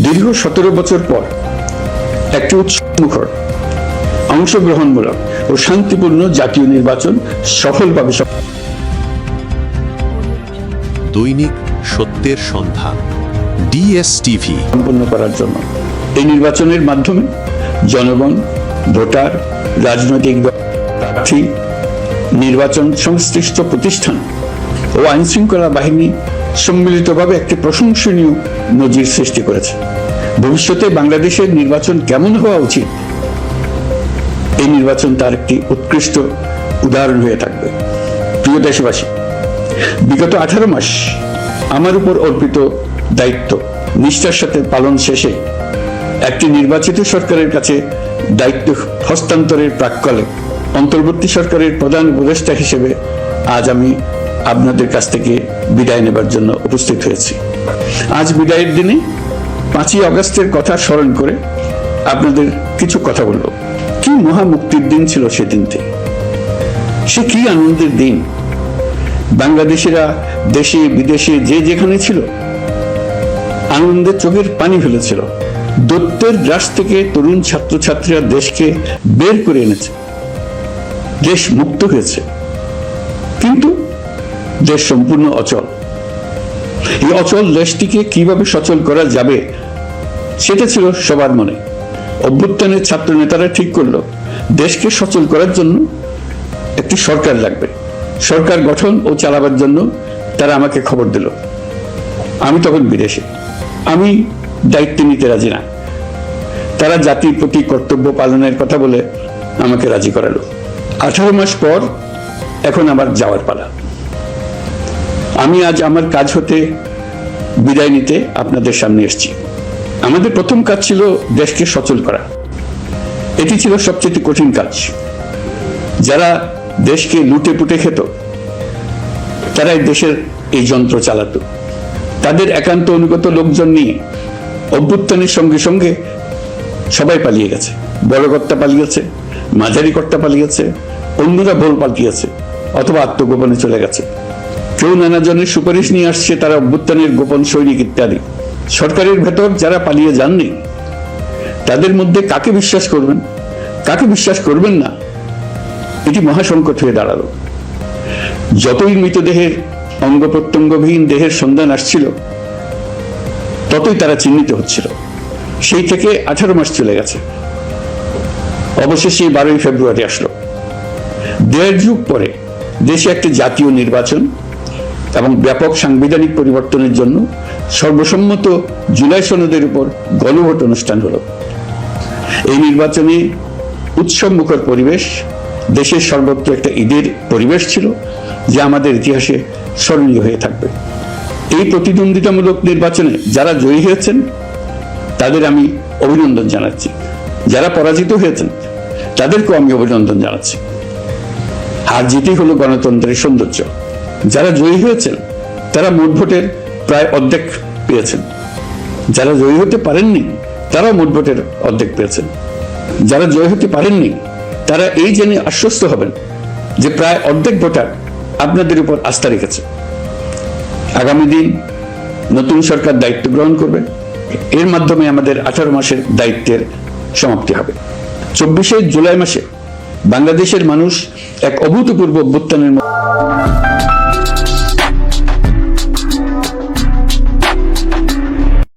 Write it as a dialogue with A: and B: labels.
A: দীর্ঘ 17 বছর পর একটি উৎসবমুখর, অংশগ্রহণমূলক ও শান্তিপূর্ণ জাতীয় নির্বাচন সফলভাবে
B: দৈনিক সত্যের সন্ধান, DSTV
A: সম্পন্ন করার জন্য এই নির্বাচনের মাধ্যমে জনগণ, ভোটার, রাজনৈতিক দল, প্রার্থী, নির্বাচন সংশ্লিষ্ট প্রতিষ্ঠান ও আইনশৃঙ্খলা বাহিনী সম্মিলিতভাবে একটি প্রশংসনীয় নজির সৃষ্টি করেছে। ভবিষ্যতে বাংলাদেশের নির্বাচন কেমন হওয়া উচিত, এই নির্বাচন তার একটি উৎকৃষ্ট উদাহরণ হয়ে থাকবে। প্রিয় দেশবাসী, বিগত 18 মাস আমার উপর অর্পিত দায়িত্ব নিষ্ঠার সাথে পালন শেষে একটি নির্বাচিত সরকারের কাছে দায়িত্ব হস্তান্তরের প্রাক্কালে অন্তর্বর্তী সরকারের প্রধান উপদেষ্টা হিসেবে আজ আমি আপনাদের কাছ থেকে বিদায় নেবার জন্য উপস্থিত হয়েছি। আজ বিদায়ের দিনে 5ই আগস্টের কথা স্মরণ করে আপনাদের কিছু কথা বলব। কি মহা মুক্তির দিন ছিল সেদিনটি, সে কি আনন্দের দিন। বাংলাদেশিরা দেশে বিদেশে যে যেখানে ছিল আনন্দে চোখের পানি ফেলেছিল। দৈত্যের গ্রাস থেকে তরুণ ছাত্রছাত্রীরা দেশকে বের করে এনেছে, দেশ মুক্ত হয়েছে। কিন্তু দেশ সম্পূর্ণ অচল। এই অচল দেশটিকে কিভাবে সচল করা যাবে সেটা ছিল সবার মনে। অভ্যুত্থানের ছাত্র নেতারা ঠিক করলো দেশকে সচল করার জন্য একটি সরকার লাগবে। সরকার গঠন ও চালাবার জন্য তারা আমাকে খবর দিল। আমি তখন বিদেশে, আমি দায়িত্ব নিতে রাজি না। তারা জাতির প্রতি কর্তব্য পালনের কথা বলে আমাকে রাজি করালো। 18 মাস পর এখন আমার যাওয়ার পালা। আমি আজ আমার কাজ হতে বিদায় নিতে আপনাদের সামনে এসেছি। আমাদের প্রথম কাজ ছিল দেশকে সচল করা। এটি ছিল সবচেয়ে কঠিন কাজ। যারা দেশকে লুটে পুটে খেত তারাই দেশের এই যন্ত্র চালাতো। তাদের একান্ত অনুগত লোকজন নিয়ে অভ্যুত্থানের সঙ্গে সঙ্গে সবাই পালিয়ে গেছে। বড় কর্তা পালিয়েছে, মাঝারি কর্তা পালিয়েছে, অন্যরা ভোল পাল্টিয়েছে অথবা আত্মগোপনে চলে গেছে। কেউ নানা জনের সুপারিশ নিয়ে আসছে, তারা অভ্যুত্থানের গোপন সৈনিক ইত্যাদি। সরকারের ভেতর যারা পালিয়ে যাননি তাদের মধ্যে কাকে বিশ্বাস করবেন, কাকে বিশ্বাস করবেন না, এটি মহাসংকট হয়ে দাঁড়ালো। যতই মৃতদেহের অঙ্গ প্রত্যঙ্গবিহীন দেহের সন্ধান আসছিল ততই তারা চিহ্নিত হচ্ছিল। সেই থেকে 18 মাস চলে গেছে। অবশেষে 12ই ফেব্রুয়ারি আসলো। 1.5 যুগ পরে দেশে একটি জাতীয় নির্বাচন এবং ব্যাপক সাংবিধানিক পরিবর্তনের জন্য সর্বসম্মত জুলাই সনদের উপর গণভোট অনুষ্ঠান হলো। এই নির্বাচনে উৎসব মুখর পরিবেশ, দেশের সর্বত্র একটা ঈদের পরিবেশ ছিল যা আমাদের ইতিহাসে স্মরণীয় হয়ে থাকবে। এই প্রতিদ্বন্দ্বিতামূলক নির্বাচনে যারা জয়ী হয়েছেন তাদের আমি অভিনন্দন জানাচ্ছি। যারা পরাজিত হয়েছেন তাদেরকেও আমি অভিনন্দন জানাচ্ছি। হার জিতই হলো গণতন্ত্রের সৌন্দর্য। যারা জয়ী হয়েছেন তারা মোট ভোটের প্রায় অর্ধেক পেয়েছেন। যারা জয়ী হতে পারেননি তারাও মোট ভোটের অর্ধেক পেয়েছেন। যারা জয়ী হতে পারেননি তারা এই জেনে আশ্বস্ত হবেন যে প্রায় অর্ধেক ভোটার আপনাদের উপর আস্থা রেখেছে। আগামী দিন নতুন সরকার দায়িত্ব গ্রহণ করবে। এর মাধ্যমে আমাদের 18 মাসের দায়িত্বের সমাপ্তি হবে। 24শে জুলাই মাসে বাংলাদেশের মানুষ এক অভূতপূর্ব অভ্যুত্থানের